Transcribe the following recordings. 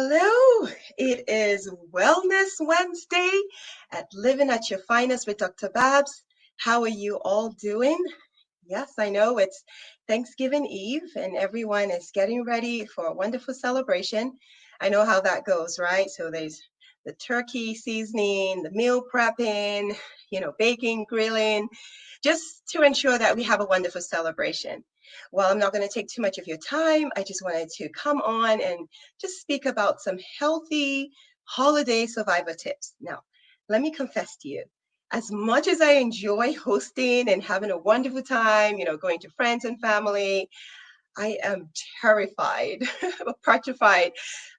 Hello, it is Wellness Wednesday at Living at Your Finest with Dr. Babs. How are you all doing? Yes, I know it's Thanksgiving Eve and everyone is getting ready for a wonderful celebration. I know how that goes, right? So there's the turkey seasoning, the meal prepping, baking, grilling, just to ensure that we have a wonderful celebration. Well, I'm not going to take too much of your time. I just wanted to come on and just speak about some healthy holiday survivor tips. Now, let me confess to you, as much as I enjoy hosting and having a wonderful time, going to friends and family, I am terrified, petrified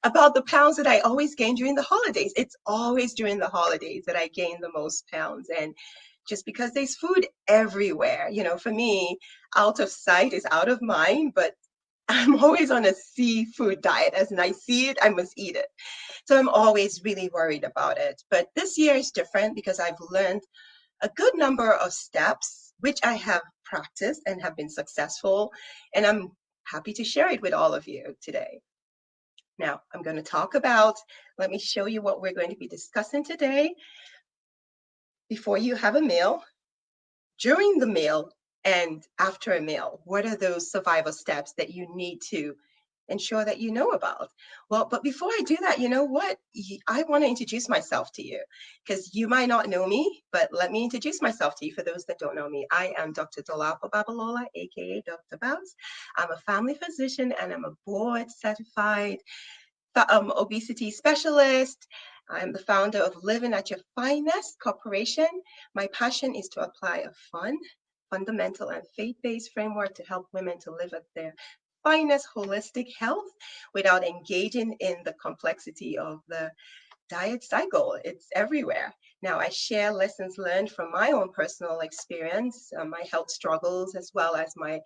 about the pounds that I always gain during the holidays. It's always during the holidays that I gain the most pounds. And just because there's food everywhere, for me, out of sight is out of mind, but I'm always on a seafood diet. As in I see it, I must eat it. So I'm always really worried about it. But this year is different because I've learned a good number of steps, which I have practiced and have been successful. And I'm happy to share it with all of you today. Now, I'm going to talk about, let me show you what we're going to be discussing today. Before you have a meal, during the meal, and after a meal, what are those survival steps that you need to ensure that you know about? Well, but before I do that, you know what? I want to introduce myself to you because you might not know me, but let me introduce myself to you for those that don't know me. I am Dr. Dolapo Babalola, aka Dr. Babs. I'm a family physician and I'm a board certified obesity specialist. I'm the founder of Living at Your Finest Corporation. My passion is to apply a fun, fundamental, and faith-based framework to help women to live at their finest holistic health without engaging in the complexity of the diet cycle. It's everywhere. Now, I share lessons learned from my own personal experience, my health struggles, as well as my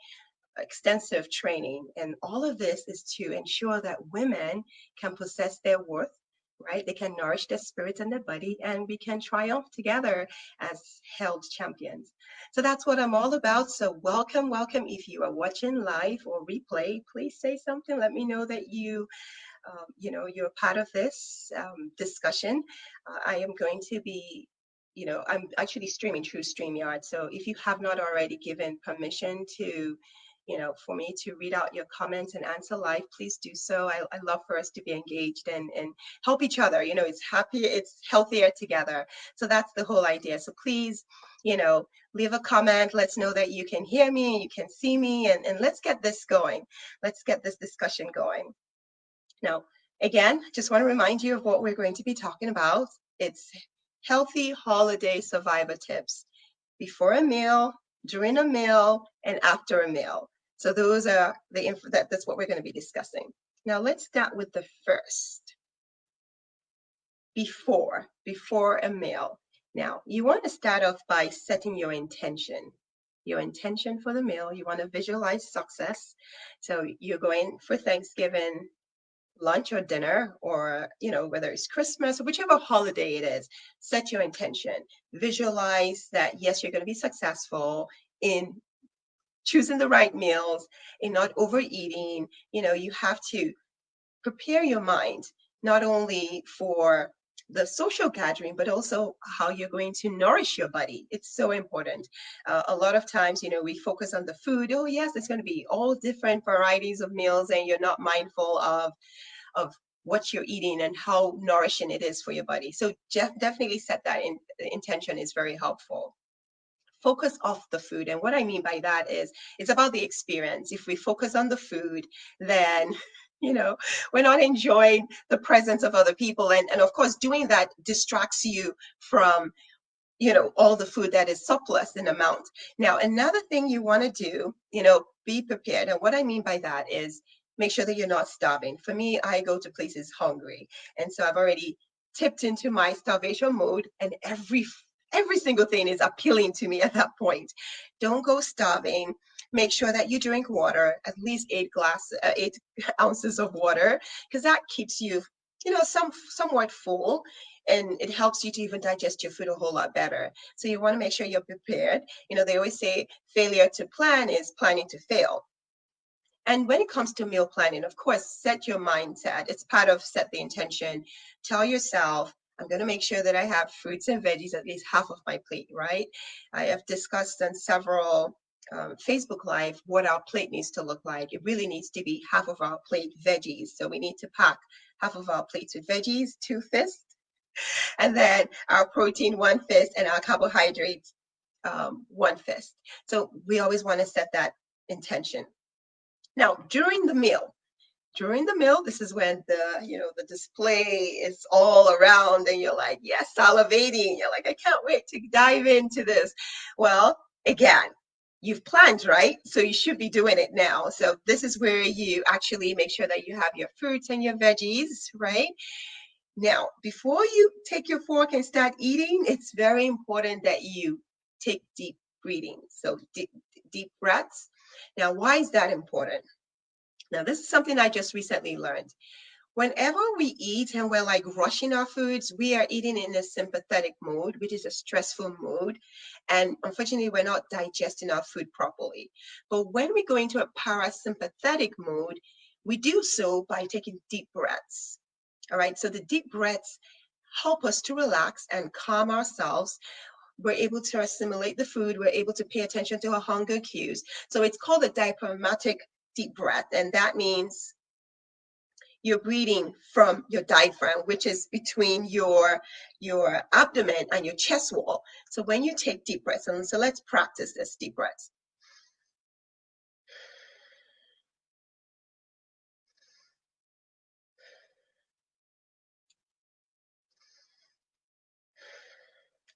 extensive training. And all of this is to ensure that women can possess their worth, right? They can nourish their spirit and their body, and we can triumph together as health champions. So that's what I'm all about. So welcome, welcome. If you are watching live or replay, please say something. Let me know that you're part of this discussion. I am going to be I'm actually streaming through StreamYard. So if you have not already given permission to for me to read out your comments and answer live, please do so. I love for us to be engaged and help each other. It's healthier together. So that's the whole idea. So please, leave a comment. Let's know that you can hear me, you can see me, and let's get this going. Let's get this discussion going. Now, again, just want to remind you of what we're going to be talking about. It's healthy holiday survivor tips before a meal, during a meal, and after a meal. So those are that's what we're going to be discussing. Now let's start with the first. Before a meal. Now you want to start off by setting your intention. Your intention for the meal. You want to visualize success. So you're going for Thanksgiving lunch or dinner, or whether it's Christmas or whichever holiday it is. Set your intention. Visualize that yes, you're going to be successful in choosing the right meals, in not overeating. You have to prepare your mind not only for the social gathering, but also how you're going to nourish your body. It's so important. A lot of times, we focus on the food. Oh yes, there's going to be all different varieties of meals, and you're not mindful of what you're eating and how nourishing it is for your body. So definitely set that intention is very helpful. Focus off the food. And what I mean by that is it's about the experience. If we focus on the food, then we're not enjoying the presence of other people. And of course, doing that distracts you from all the food that is surplus in amount. Now, another thing you want to do, be prepared. And what I mean by that is make sure that you're not starving. For me, I go to places hungry. And so I've already tipped into my starvation mode, and every single thing is appealing to me at that point. Don't go starving. Make sure that you drink water, at least 8 ounces of water, because that keeps you, somewhat full, and it helps you to even digest your food a whole lot better. So you want to make sure you're prepared. They always say failure to plan is planning to fail. And when it comes to meal planning, of course, set your mindset. It's part of set the intention. Tell yourself, I'm going to make sure that I have fruits and veggies at least half of my plate, right? I have discussed on several Facebook Live what our plate needs to look like. It really needs to be half of our plate veggies. So we need to pack half of our plates with veggies, 2 fists, and then our protein, 1 fist, and our carbohydrates, 1 fist. So we always want to set that intention. Now, during the meal, this is when the display is all around and you're like, yes, salivating. You're like, I can't wait to dive into this. Well, again, you've planned, right? So you should be doing it now. So this is where you actually make sure that you have your fruits and your veggies, right? Now, before you take your fork and start eating, it's very important that you take deep breathing. So deep breaths. Now, why is that important? Now, this is something I just recently learned. Whenever we eat and we're like rushing our foods, we are eating in a sympathetic mode, which is a stressful mode. And unfortunately, we're not digesting our food properly. But when we go into a parasympathetic mode, we do so by taking deep breaths. All right. So the deep breaths help us to relax and calm ourselves. We're able to assimilate the food. We're able to pay attention to our hunger cues. So it's called a diaphragmatic deep breath. And that means you're breathing from your diaphragm, which is between your abdomen and your chest wall. So when you take deep breaths, and so let's practice this deep breaths.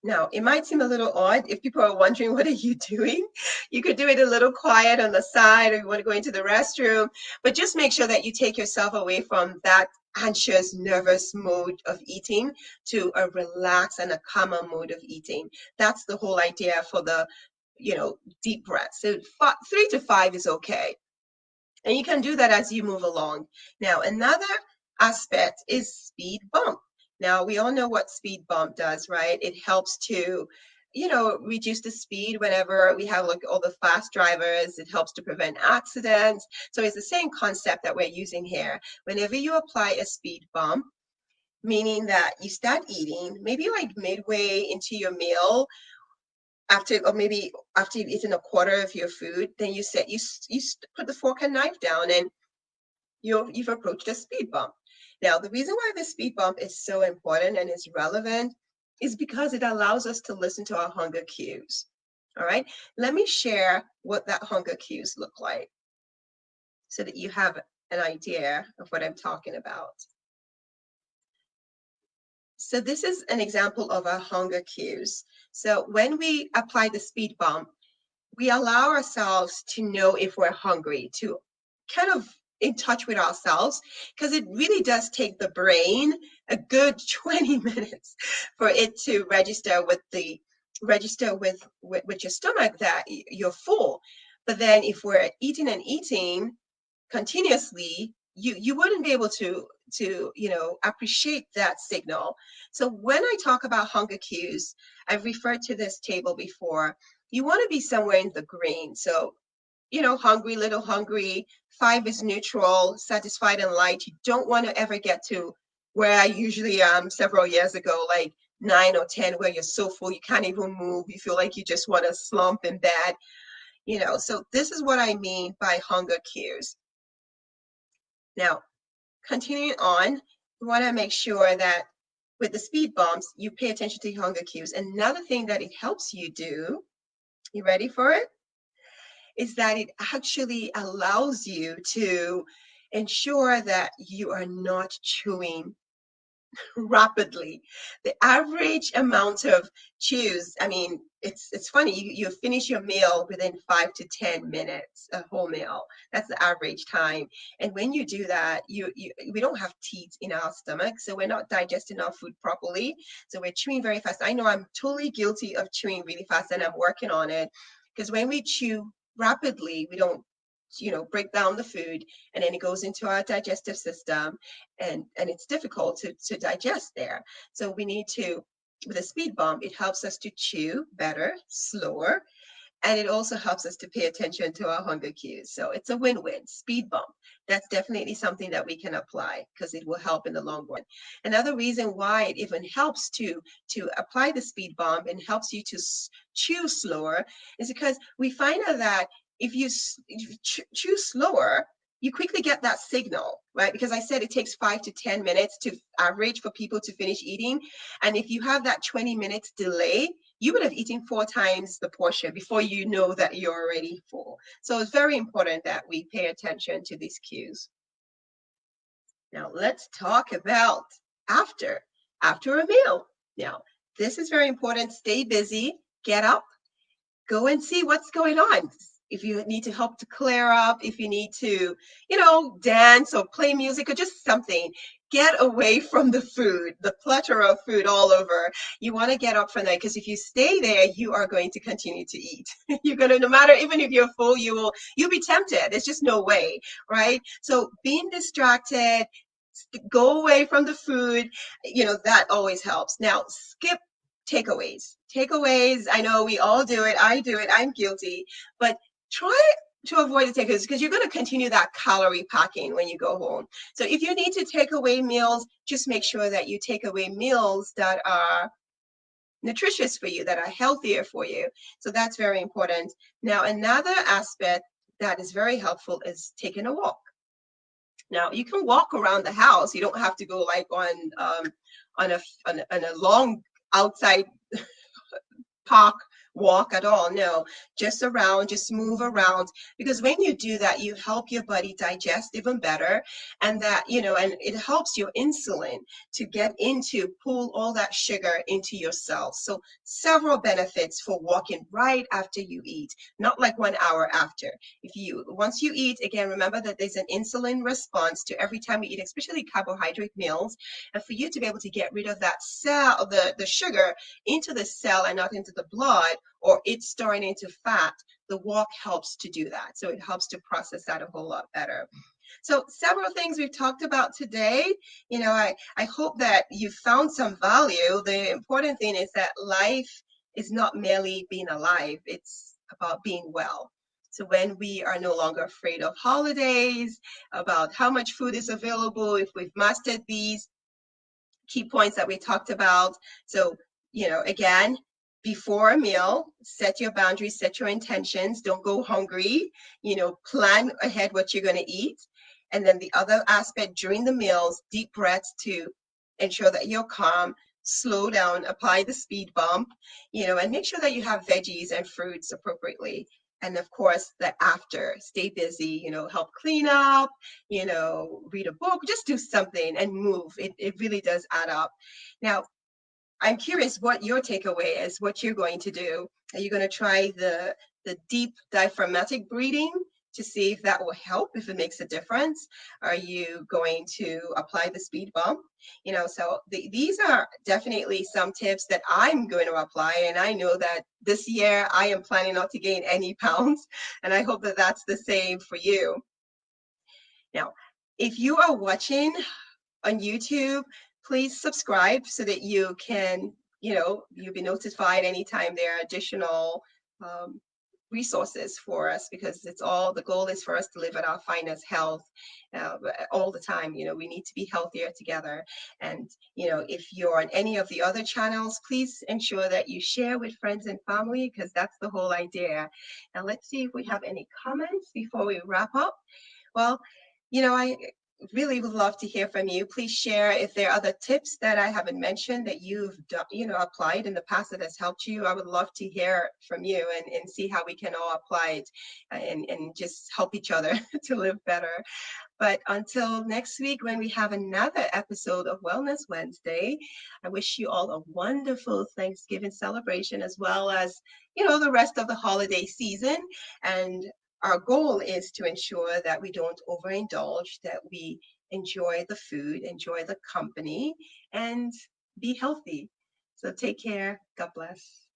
Now, it might seem a little odd if people are wondering, what are you doing? You could do it a little quiet on the side, or you want to go into the restroom, but just make sure that you take yourself away from that anxious, nervous mode of eating to a relaxed and a calmer mode of eating. That's the whole idea for the, deep breath. So 3 to 5 is okay. And you can do that as you move along. Now, another aspect is speed bump. Now, we all know what speed bump does, right? It helps to, reduce the speed whenever we have like all the fast drivers. It helps to prevent accidents. So it's the same concept that we're using here. Whenever you apply a speed bump, meaning that you start eating, maybe like midway into your meal, or maybe after you've eaten a quarter of your food, then you put the fork and knife down, and you've approached a speed bump. Now, the reason why the speed bump is so important and is relevant is because it allows us to listen to our hunger cues. All right, let me share what that hunger cues look like so that you have an idea of what I'm talking about. So this is an example of our hunger cues. So when we apply the speed bump, we allow ourselves to know if we're hungry, to kind of in touch with ourselves, because it really does take the brain a good 20 minutes for it to register with your stomach that you're full. But then if we're eating and eating continuously, you wouldn't be able to appreciate that signal. So when I talk about hunger cues, I've referred to this table before. You want to be somewhere in the green. So, hungry, little hungry. 5 is neutral, satisfied and light. You don't want to ever get to where I usually am several years ago, like 9 or 10, where you're so full you can't even move. You feel like you just want to slump in bed. So this is what I mean by hunger cues. Now, continuing on, you want to make sure that with the speed bumps, you pay attention to your hunger cues. Another thing that it helps you do, you ready for it? Is that it actually allows you to ensure that you are not chewing rapidly. The average amount of chews, I mean, it's funny, you finish your meal within 5 to 10 minutes, a whole meal. That's the average time. And when you do that, we don't have teeth in our stomach, so we're not digesting our food properly. So we're chewing very fast. I know I'm totally guilty of chewing really fast, and I'm working on it, because when we chew rapidly, we don't break down the food, and then it goes into our digestive system, and it's difficult to digest there. So we need to, with a speed bump, it helps us to chew better, slower, And it also helps us to pay attention to our hunger cues. So it's a win-win, speed bump. That's definitely something that we can apply because it will help in the long run. Another reason why it even helps to apply the speed bump and helps you to chew slower is because we find out that if you chew slower, you quickly get that signal, right? Because I said it takes 5 to 10 minutes to average for people to finish eating. And if you have that 20 minutes delay, you would have eaten 4 times the portion before you know that you're already full. So it's very important that we pay attention to these cues. Now let's talk about after a meal. Now, this is very important. Stay busy, get up, go and see what's going on. If you need to help to clear up, if you need to, dance or play music or just something, get away from the food, the plethora of food all over. You want to get up from that because if you stay there, you are going to continue to eat. You're going to, no matter, even if you're full, you'll be tempted. There's just no way, right? So being distracted, go away from the food, that always helps. Now, skip takeaways. Takeaways, I know we all do it. I do it. I'm guilty. But try to avoid the takeaways because you're going to continue that calorie packing when you go home. So if you need to take away meals, just make sure that you take away meals that are nutritious for you, that are healthier for you. So that's very important. Now, another aspect that is very helpful is taking a walk. Now you can walk around the house. You don't have to go like on a long outside park walk at all. No, just around, just move around, because when you do that, you help your body digest even better, and and it helps your insulin to get into pull all that sugar into your cells. So several benefits for walking right after you eat, not like 1 hour after. Once you eat, again, remember that there's an insulin response to every time you eat, especially carbohydrate meals, and for you to be able to get rid of that cell, the sugar into the cell and not into the blood, or it's storing into fat, the walk helps to do that. So it helps to process that a whole lot better. So several things we've talked about today. I hope that you found some value. The important thing is that life is not merely being alive, it's about being well. So when we are no longer afraid of holidays, about how much food is available, if we've mastered these key points that we talked about. So, again, before a meal, set your boundaries, set your intentions. Don't go hungry. Plan ahead what you're going to eat. And then the other aspect during the meals, deep breaths to ensure that you're calm, slow down, apply the speed bump, and make sure that you have veggies and fruits appropriately. And of course, the after, stay busy, help clean up, read a book, just do something and move. It really does add up. Now, I'm curious what your takeaway is, what you're going to do. Are you going to try the deep diaphragmatic breathing to see if that will help, if it makes a difference? Are you going to apply the speed bump? So these are definitely some tips that I'm going to apply. And I know that this year I am planning not to gain any pounds. And I hope that that's the same for you. Now, if you are watching on YouTube, please subscribe so that you can, you'll be notified anytime there are additional resources for us, because the goal is for us to live at our finest health all the time. We need to be healthier together. And, if you're on any of the other channels, please ensure that you share with friends and family, because that's the whole idea. Now let's see if we have any comments before we wrap up. Well, I really would love to hear from you. Please share if there are other tips that I haven't mentioned that you've applied in the past that has helped you. I would love to hear from you and see how we can all apply it and just help each other to live better. But until next week, when we have another episode of Wellness Wednesday, I wish you all a wonderful Thanksgiving celebration, as well as, the rest of the holiday season. And our goal is to ensure that we don't overindulge, that we enjoy the food, enjoy the company, and be healthy. So take care. God bless.